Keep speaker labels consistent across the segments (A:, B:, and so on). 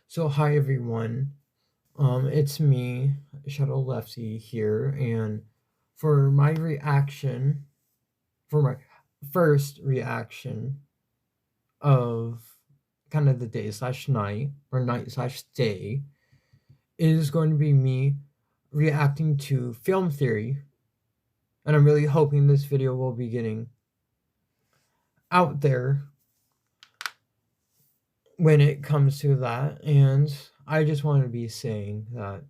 A: So hi everyone. It's me, Shadow Lefty here, and for my reaction, for my first reaction of kind of the day slash night or night slash day is going to be me reacting to film theory, and I'm really hoping this video will be getting out there when it comes to that. And I just want to be saying that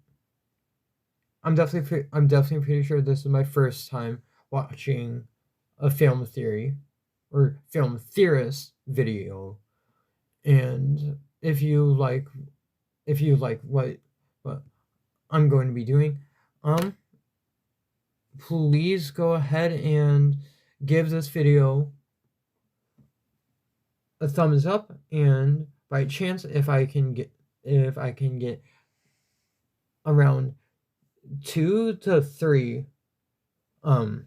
A: I'm definitely pretty sure this is my first time watching a film theory or film theorist video. And if you like what I'm going to be doing, um please go ahead and give this video a thumbs up, and by chance if I can get around 2 to 3 um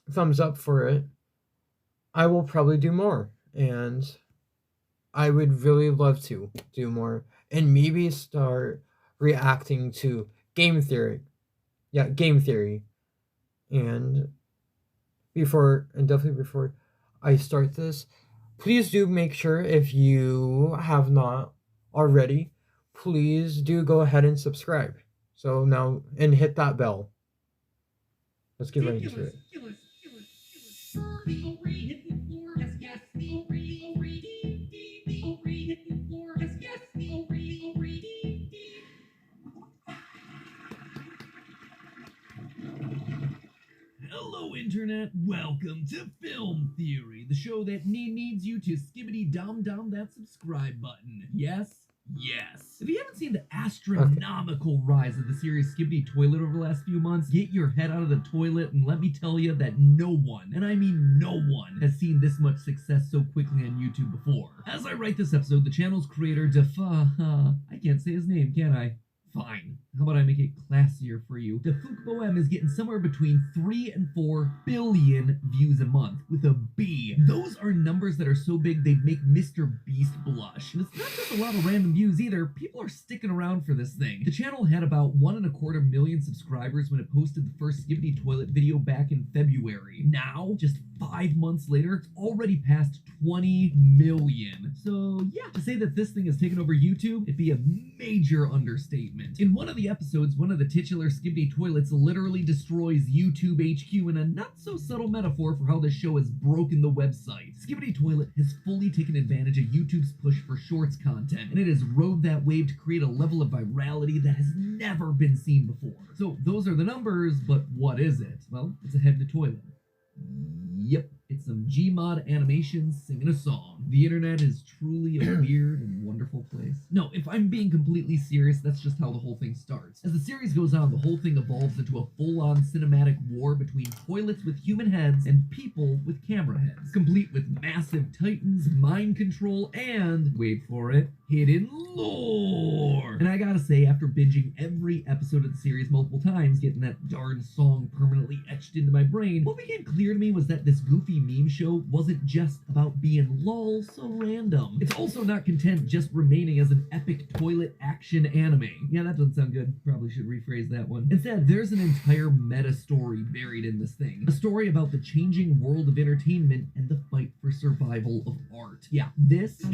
A: thumbs up for it, I will probably do more. And I would really love to do more and maybe start reacting to game theory. Yeah, game theory. And definitely before I start this, please do make sure, if you have not already, please do go ahead and subscribe. So now, and hit that bell. Let's get right into it.
B: Hello, Internet. Welcome to Film Theory, the show that needs you to skibbity dom that subscribe button. Yes? Yes. If you haven't seen the astronomical rise of the series Skibidi Toilet over the last few months, get your head out of the toilet and let me tell you that no one, and I mean no one, has seen this much success so quickly on YouTube before. As I write this episode, the channel's creator, I can't say his name, can I? Fine. How about I make it classier for you? Defuk Bohem is getting somewhere between 3 and 4 billion views a month, with a B. Those are numbers that are so big they'd make Mr. Beast blush. And it's not just a lot of random views either. People are sticking around for this thing. The channel had about 1.25 million subscribers when it posted the first Skibidi Toilet video back in February. Now, just 5 months later, it's already passed 20 million. So yeah, to say that this thing has taken over YouTube, it'd be a major understatement. In one of the episodes, one of the titular Skibidi Toilets literally destroys YouTube HQ in a not-so-subtle metaphor for how this show has broken the website. Skibidi Toilet has fully taken advantage of YouTube's push for shorts content, and it has rode that wave to create a level of virality that has never been seen before. So those are the numbers, but what is it? Well, it's a head to toilet. Yep, it's some Gmod animations singing a song. The internet is truly a weird and wonderful place. No, if I'm being completely serious, that's just how the whole thing starts. As the series goes on, the whole thing evolves into a full-on cinematic war between toilets with human heads and people with camera heads, complete with massive titans, mind control, and, wait for it, hidden lore. And I gotta say, after binging every episode of the series multiple times, getting that darn song permanently etched into my brain, what became clear to me was that this goofy meme show wasn't just about being lol so random. It's also not content just remaining as an epic toilet action anime. Yeah, that doesn't sound good. Probably should rephrase that one. Instead, there's an entire meta story buried in this thing. A story about the changing world of entertainment and the fight for survival of art. Yeah, this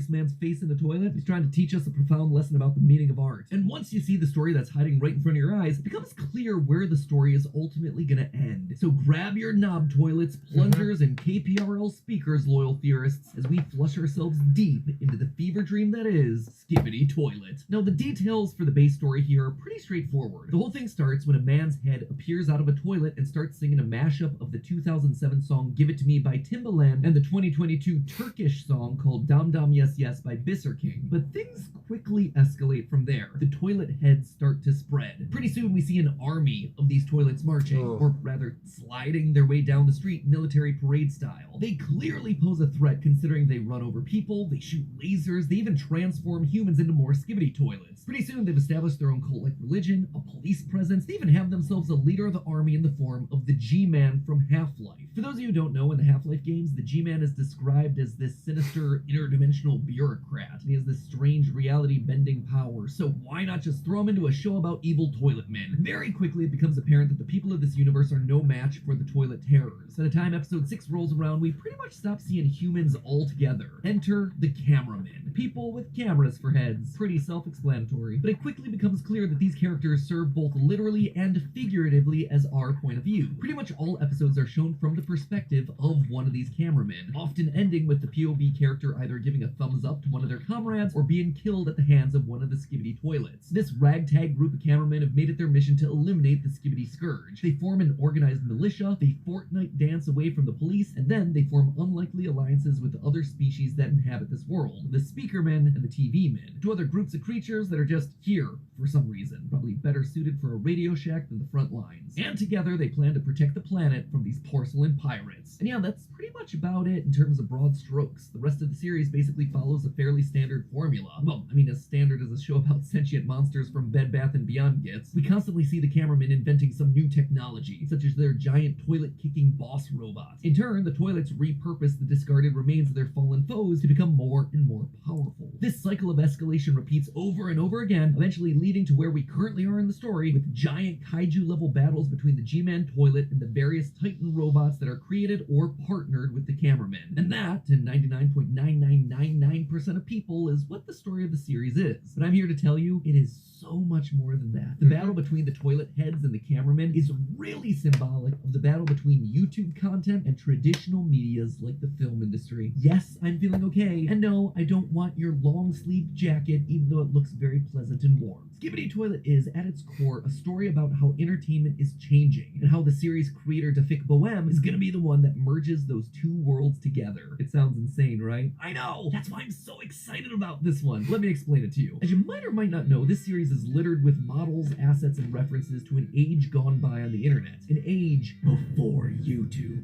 B: man's face in the toilet, he's trying to teach us a profound lesson about the meaning of art. And once you see the story that's hiding right in front of your eyes, it becomes clear where the story is ultimately gonna end. So grab your knob toilets, plungers, and KPRL speakers, loyal theorists, as we flush ourselves deep into the fever dream that is Skibidi Toilet. Now, the details for the base story here are pretty straightforward. The whole thing starts when a man's head appears out of a toilet and starts singing a mashup of the 2007 song Give It To Me by Timbaland and the 2022 Turkish song called Dam Dam Yes Yes by Bisser King. But things quickly escalate from there. The toilet heads start to spread. Pretty soon we see an army of these toilets marching, or rather sliding their way down the street military parade style. They clearly pose a threat considering they run over people, they shoot lasers, they even transform humans into more Skibidi Toilets. Pretty soon they've established their own cult-like religion, a police presence, they even have themselves a leader of the army in the form of the G-Man from Half-Life. For those of you who don't know, in the Half-Life games, the G-Man is described as this sinister interdimensional interdimensional bureaucrat, and he has this strange reality-bending power, so why not just throw him into a show about evil toilet men? Very quickly, it becomes apparent that the people of this universe are no match for the toilet terrors. By the time episode 6 rolls around, we pretty much stop seeing humans altogether. Enter the cameramen. People with cameras for heads. Pretty self-explanatory. But it quickly becomes clear that these characters serve both literally and figuratively as our point of view. Pretty much all episodes are shown from the perspective of one of these cameramen, often ending with the POV character either giving a thumbs up to one of their comrades or being killed at the hands of one of the Skibidi Toilets. This ragtag group of cameramen have made it their mission to eliminate the Skibidi Scourge. They form an organized militia, they Fortnite dance away from the police, and then they form unlikely alliances with the other species that inhabit this world, the Speakermen and the TV Men, two other groups of creatures that are just here for some reason, probably better suited for a Radio Shack than the front lines. And together they plan to protect the planet from these porcelain pirates. And yeah, that's pretty much about it in terms of broad strokes. The rest of the series basically follows a fairly standard formula. Well, I mean, as standard as a show about sentient monsters from Bed Bath & Beyond gets. We constantly see the cameramen inventing some new technology, such as their giant toilet-kicking boss robots. In turn, the toilets repurpose the discarded remains of their fallen foes to become more and more powerful. This cycle of escalation repeats over and over again, eventually leading to where we currently are in the story, with giant kaiju-level battles between the G-Man toilet and the various Titan robots that are created or partnered with the cameramen. And that, to 99.9999% of people, is what the story of the series is. But I'm here to tell you, it is so much more than that. The battle between the toilet heads and the cameramen is really symbolic of the battle between YouTube content and traditional medias like the film industry. Yes, I'm feeling okay, and no, I don't want your long-sleeved jacket, even though it looks very pleasant and warm. Skibidi Toilet is, at its core, a story about how entertainment is changing, and how the series creator Dafik Bohem is gonna be the one that merges those two worlds together. It sounds insane, right? I know! That's why I'm so excited about this one. Let me explain it to you. As you might or might not know, this series is littered with models, assets, and references to an age gone by on the internet. An age before YouTube.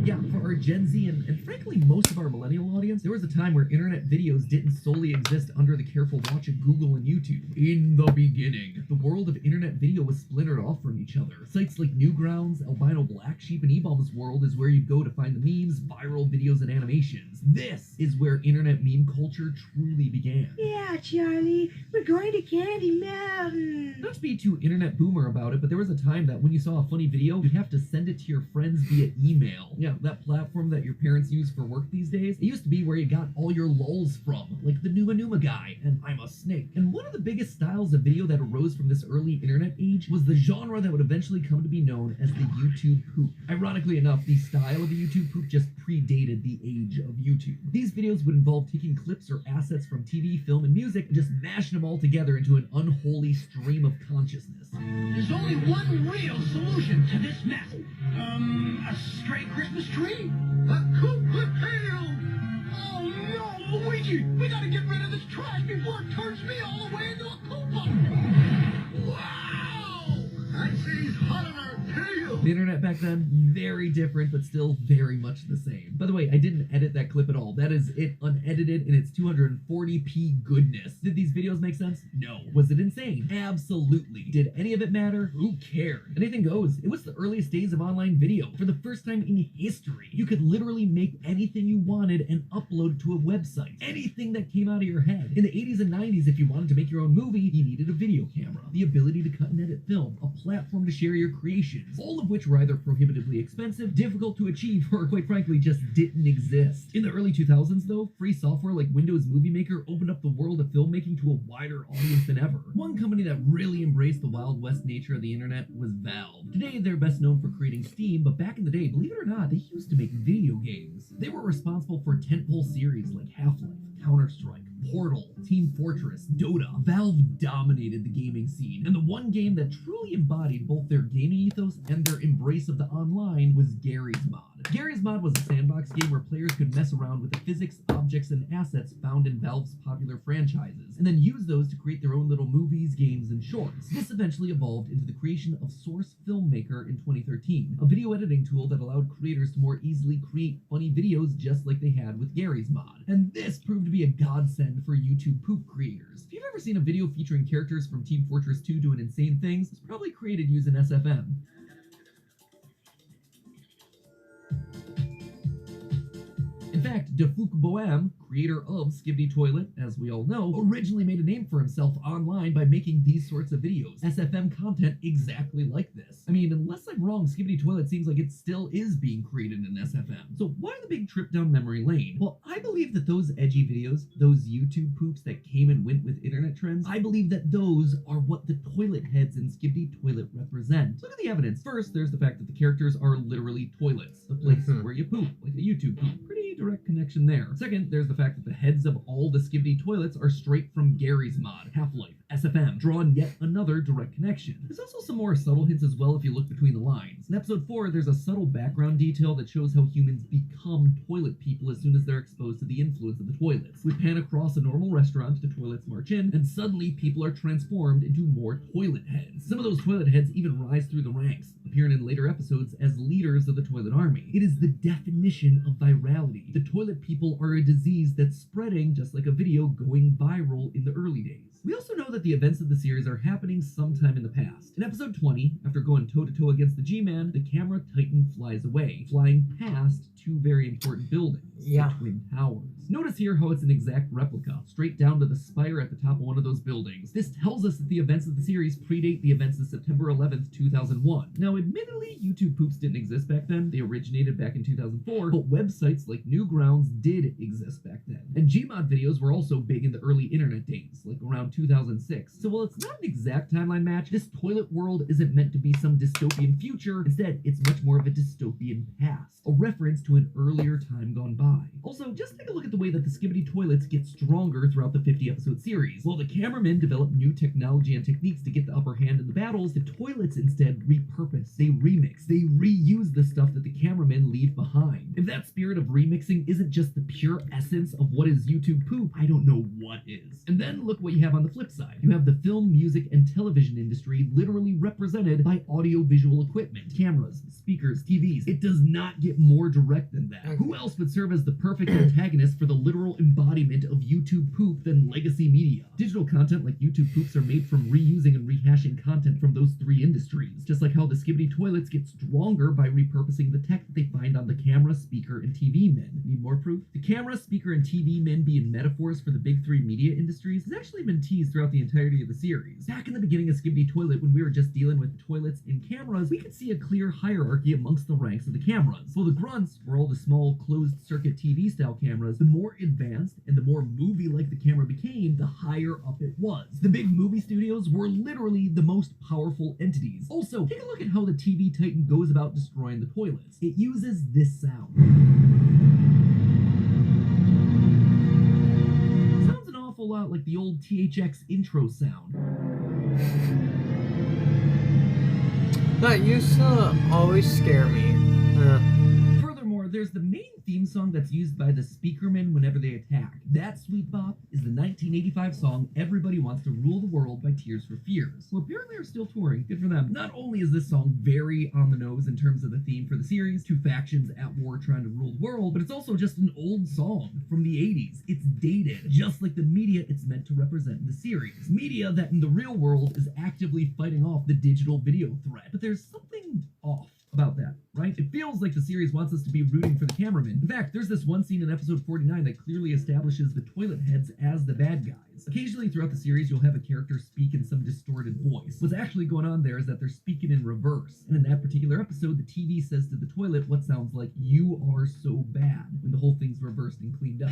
B: Yeah, for our Gen Z and frankly most of our millennial audience, there was a time where internet videos didn't solely exist under the careful watch of Google and YouTube. In the beginning, the world of internet video was splintered off from each other. Sites like Newgrounds, Albino Black Sheep, and eBaum's World is where you go to find the memes, viral videos, and animations. This is where internet meme culture truly began.
C: Yeah, Charlie, we're going to Candy Mountain.
B: Not to be too internet boomer about it, but there was a time that when you saw a funny video, you'd have to send it to your friends via email. Yeah, that platform that your parents use for work these days. It used to be where you got all your lulz from, like the Numa Numa guy, and I'm a snake. And one of the biggest styles of video that arose from this early internet age was the genre that would eventually come to be known as the YouTube poop. Ironically enough, the style of the YouTube poop just predated the age of YouTube. These videos would involve taking clips or assets from TV, film, and music and just mashing them all together into an unholy stream of consciousness.
D: There's only one real solution to this mess. A stray Christmas tree? A coop with hail! Oh no, Luigi! We gotta get rid of this trash before it turns me all the way into a Koopa! Wow! I'd say he's hot on our tail!
B: The internet back then, very different, but still very much the same. By the way, I didn't edit that clip at all. That is it unedited in its 240p goodness. Did these videos make sense? No. Was it insane? Absolutely. Did any of it matter? Who cared? Anything goes. It was the earliest days of online video. For the first time in history, you could literally make anything you wanted and upload it to a website. Anything that came out of your head. In the 80s and 90s, if you wanted to make your own movie, you needed a video camera, the ability to cut and edit film, a platform to share your creations, all of which were either prohibitively expensive, difficult to achieve, or quite frankly just didn't exist. In the early 2000s though, free software like Windows Movie Maker opened up the world of filmmaking to a wider audience than ever. One company that really embraced the Wild West nature of the internet was Valve. Today they're best known for creating Steam, but back in the day, believe it or not, they used to make video games. They were responsible for tentpole series like Half-Life, Counter-Strike, Portal, Team Fortress, Dota. Valve dominated the gaming scene, and the one game that truly embodied both their gaming ethos and their embrace of the online was Garry's Mod. Garry's Mod was a sandbox game where players could mess around with the physics, objects, and assets found in Valve's popular franchises, and then use those to create their own little movies, games, and shorts. This eventually evolved into the creation of Source Filmmaker in 2013, a video editing tool that allowed creators to more easily create funny videos just like they had with Garry's Mod. And this proved to be a godsend for YouTube poop creators. If you've ever seen a video featuring characters from Team Fortress 2 doing insane things, it's probably created using SFM. In fact, Defuk Boam, creator of Skibidi Toilet, as we all know, originally made a name for himself online by making these sorts of videos. SFM content exactly like this. I mean, unless I'm wrong, Skibidi Toilet seems like it still is being created in SFM. So why the big trip down memory lane? Well, I believe that those edgy videos, those YouTube poops that came and went with internet trends, I believe that those are what the toilet heads in Skibidi Toilet represent. Look at the evidence. First, there's the fact that the characters are literally toilets, the place where you poop, like a YouTube poop. Pretty direct connection there. Second, there's the fact that the heads of all the Skibidi Toilets are straight from Gary's mod, Half-Life, SFM, drawing yet another direct connection. There's also some more subtle hints as well if you look between the lines. In episode 4, there's a subtle background detail that shows how humans become toilet people as soon as they're exposed to the influence of the toilets. We pan across a normal restaurant, the toilets march in, and suddenly people are transformed into more toilet heads. Some of those toilet heads even rise through the ranks, appearing in later episodes as leaders of the toilet army. It is the definition of virality. The toilet people are a disease that's spreading just like a video going viral in the early days. We also know that the events of the series are happening sometime in the past. In episode 20, after going toe-to-toe against the G-Man, the camera Titan flies away, flying past two very important buildings, the Twin Towers. Notice here how it's an exact replica, straight down to the spire at the top of one of those buildings. This tells us that the events of the series predate the events of September 11th, 2001. Now, admittedly, YouTube poops didn't exist back then. They originated back in 2004, but websites like Newgrounds did exist back then. And Gmod videos were also big in the early internet days, like around 2006. So while it's not an exact timeline match, this toilet world isn't meant to be some dystopian future. Instead, it's much more of a dystopian past, a reference to an earlier time gone by. Also, just take a look at the way that the Skibidi Toilets get stronger throughout the 50-episode series. While the cameramen develop new technology and techniques to get the upper hand in the battles, the toilets instead repurpose, they remix, they reuse the stuff that the cameramen leave behind. If that spirit of remixing isn't just the pure essence of what is YouTube poop, I don't know what is. And then look what you have on the flip side. You have the film, music, and television industry literally represented by audio-visual equipment, cameras, speakers, TVs. It does not get more direct than that. Who else would serve as the perfect antagonist for the literal embodiment of YouTube poop than legacy media? Digital content like YouTube poops are made from reusing and rehashing content from those three industries, just like how the Skibidi Toilets get stronger by repurposing the tech that they find on the camera, speaker, and TV men. Need more proof? The camera, speaker, and TV men being metaphors for the big three media industries has actually been teased throughout the entirety of the series. Back in the beginning of Skibidi Toilet, when we were just dealing with toilets and cameras, we could see a clear hierarchy amongst the ranks of the cameras. While the grunts were all the small closed-circuit TV-style cameras, the more advanced and the more movie-like the camera became, the higher up it was. The big movie studios were literally the most powerful entities. Also, take a look at how the TV Titan goes about destroying the toilets. It uses this sound. Sounds an awful lot like the old THX intro sound.
A: That used to always scare me.
B: Furthermore, there's the main theme song that's used by the speakermen whenever they attack. That Sweet Bop is the 1985 song Everybody Wants to Rule the World by Tears for Fears, who apparently are still touring. Good for them. Not only is this song very on the nose in terms of the theme for the series, two factions at war trying to rule the world, but it's also just an old song from the 80s. It's dated, just like the media it's meant to represent in the series. Media that in the real world is actively fighting off the digital video threat. But there's something off about that, right? It feels like the series wants us to be rooting for the cameraman. In fact, there's this one scene in episode 49 that clearly establishes the toilet heads as the bad guys. Occasionally throughout the series, you'll have a character speak in some distorted voice. What's actually going on there is that they're speaking in reverse. And in that particular episode, the TV says to the toilet what sounds like, "You are so bad," when the whole thing's reversed and cleaned up.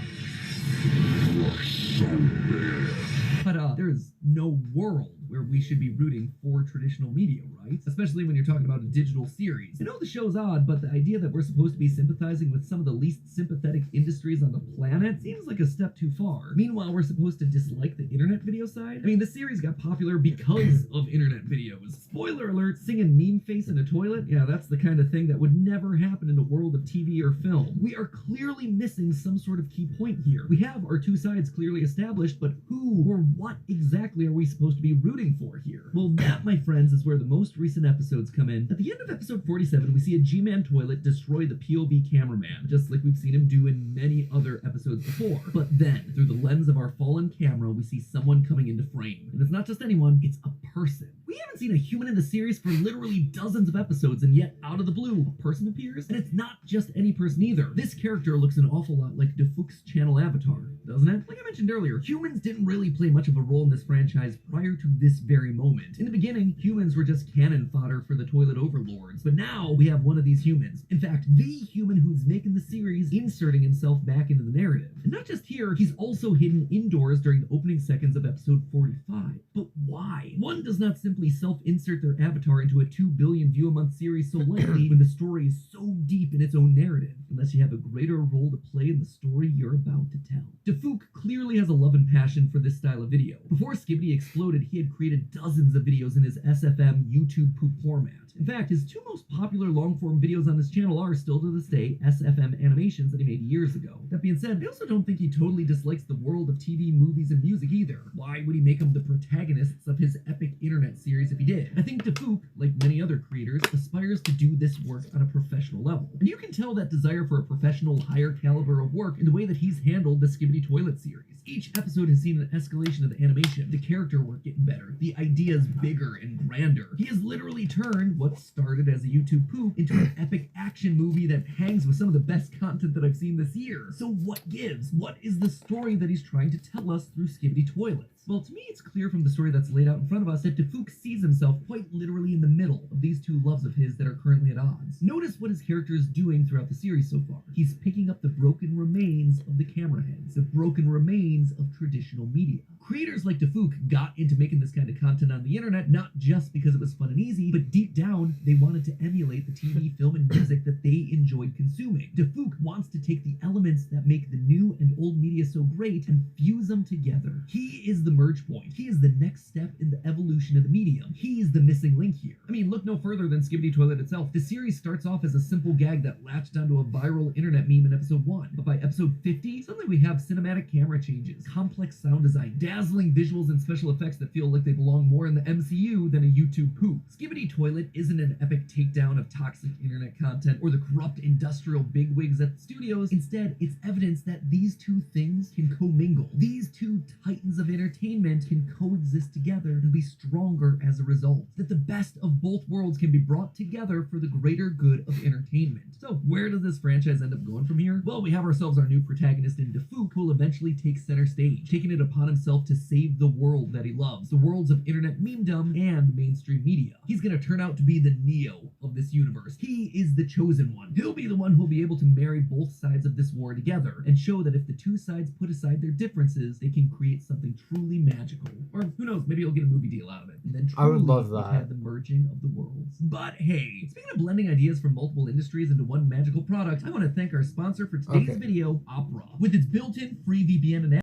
B: But there's no world where we should be rooting for traditional media, right? Especially when you're talking about a digital series. I know the show's odd, but the idea that we're supposed to be sympathizing with some of the least sympathetic industries on the planet seems like a step too far. Meanwhile, we're supposed to dislike the internet video side? I mean, the series got popular because of internet videos. Spoiler alert, singing meme face in a toilet? Yeah, that's the kind of thing that would never happen in the world of TV or film. We are clearly missing some sort of key point here. We have our two sides clearly established, but who or what exactly are we supposed to be rooting for here? Well, that, my friends, is where the most recent episodes come in. At the end of episode 47, we see a G-Man toilet destroy the POV cameraman, just like we've seen him do in many other episodes before. But then, through the lens of our fallen camera, we see someone coming into frame. And it's not just anyone, it's a person. We We haven't seen a human in the series for literally dozens of episodes, and yet, out of the blue, a person appears, and it's not just any person either. This character looks an awful lot like Defook's channel avatar, doesn't it? Like I mentioned earlier, humans didn't really play much of a role in this franchise prior to this very moment. In the beginning, humans were just cannon fodder for the toilet overlords, but now we have one of these humans. In fact, the human who's making the series, inserting himself back into the narrative. And not just here, he's also hidden indoors during the opening seconds of episode 45. But why? One does not simply self-insert their avatar into a 2 billion view a month series so lightly when the story is so deep in its own narrative, unless you have a greater role to play in the story you're about to tell. Defook clearly has a love and passion for this style of video. Before Skibidi exploded, he had created dozens of videos in his SFM YouTube poop format. In fact, his two most popular long-form videos on his channel are still to this day SFM animations that he made years ago. That being said, I also don't think he totally dislikes the world of TV, movies, and music either. Why would he make them the protagonists of his epic internet series if he did? I think Defook, like many other creators, aspires to do this work on a professional level. And you can tell that desire for a professional, higher caliber of work in the way that he's handled the Skibidi Toilet series. Each episode has seen an escalation of the animation, the character work getting better, the ideas bigger and grander. He has literally turned what started as a YouTube poop into an epic action movie that hangs with some of the best content that I've seen this year. So what gives? What is the story that he's trying to tell us through Skibidi Toilets? Well, to me, it's clear from the story that's laid out in front of us that Defook sees himself quite literally in the middle of these two loves of his that are currently at odds. Notice what his character is doing throughout the series so far. He's picking up the broken remains of the camera heads, the broken remains of traditional media. Creators like Defook got into making this kind of content on the internet not just because it was fun and easy, but deep down, they wanted to emulate the TV, film, and music that they enjoyed consuming. Defook wants to take the elements that make the new and old media so great and fuse them together. He is the merge point. He is the next step in the evolution of the medium. He is the missing link here. I mean, look no further than Skibidi Toilet itself. The series starts off as a simple gag that latched onto a viral internet meme in episode 1. But by episode 50, suddenly we have cinematic camera changes, complex sound design, dazzling visuals and special effects that feel like they belong more in the MCU than a YouTube poop. Skibidi Toilet isn't an epic takedown of toxic internet content or the corrupt industrial bigwigs at the studios. Instead, it's evidence that these two things can commingle. These two titans of entertainment can coexist together and be stronger as a result. That the best of both worlds can be brought together for the greater good of entertainment. So where does this franchise end up going from here? Well, we have ourselves our new protagonist in Defook, who will eventually take center stage, taking it upon himself to save the world that he loves, the worlds of internet memedom and mainstream media. He's gonna turn out to be the Neo of this universe. He is the chosen one. He'll be the one who'll be able to marry both sides of this war together and show that if the two sides put aside their differences, they can create something truly magical. Or who knows, maybe he'll get a movie deal out of it. And then truly,
A: I would love that.
B: we've had the merging of the worlds. But hey, speaking of blending ideas from multiple industries into one magical product, I want to thank our sponsor for today's video, Opera. With its built-in free VPN and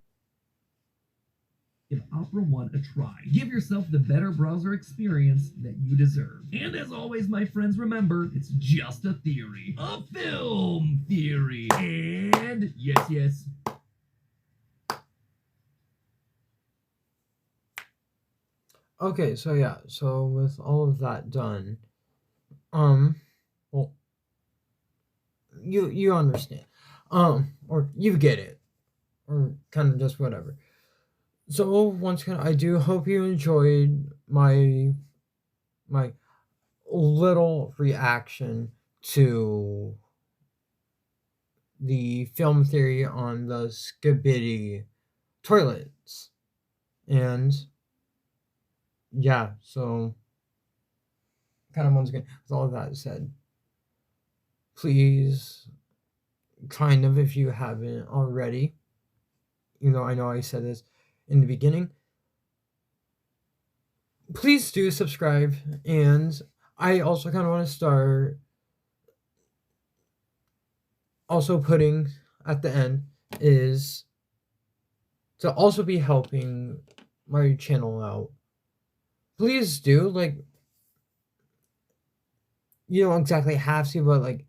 B: give Opera One a try. Give yourself the better browser experience that you deserve. And as always, my friends, remember, it's just a theory. A film theory. And yes.
A: Okay, so yeah, so with all of that done, well, you understand, or you get it, or kind of just whatever. So once again, I do hope you enjoyed my little reaction to the film theory on the Skibidi Toilets, and yeah, so kind of once again, with all of that said, please, kind of, if you haven't already, I know I said this in the beginning, please do subscribe. And I also kind of want to start also putting at the end is to also be helping my channel out. Please do, you don't exactly have to, but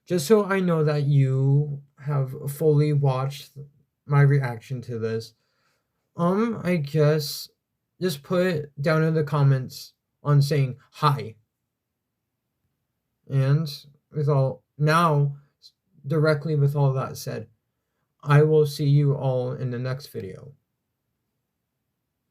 A: just so I know that you have fully watched my reaction to this, I guess just put it down in the comments on saying hi. And directly with all that said, I will see you all in the next video.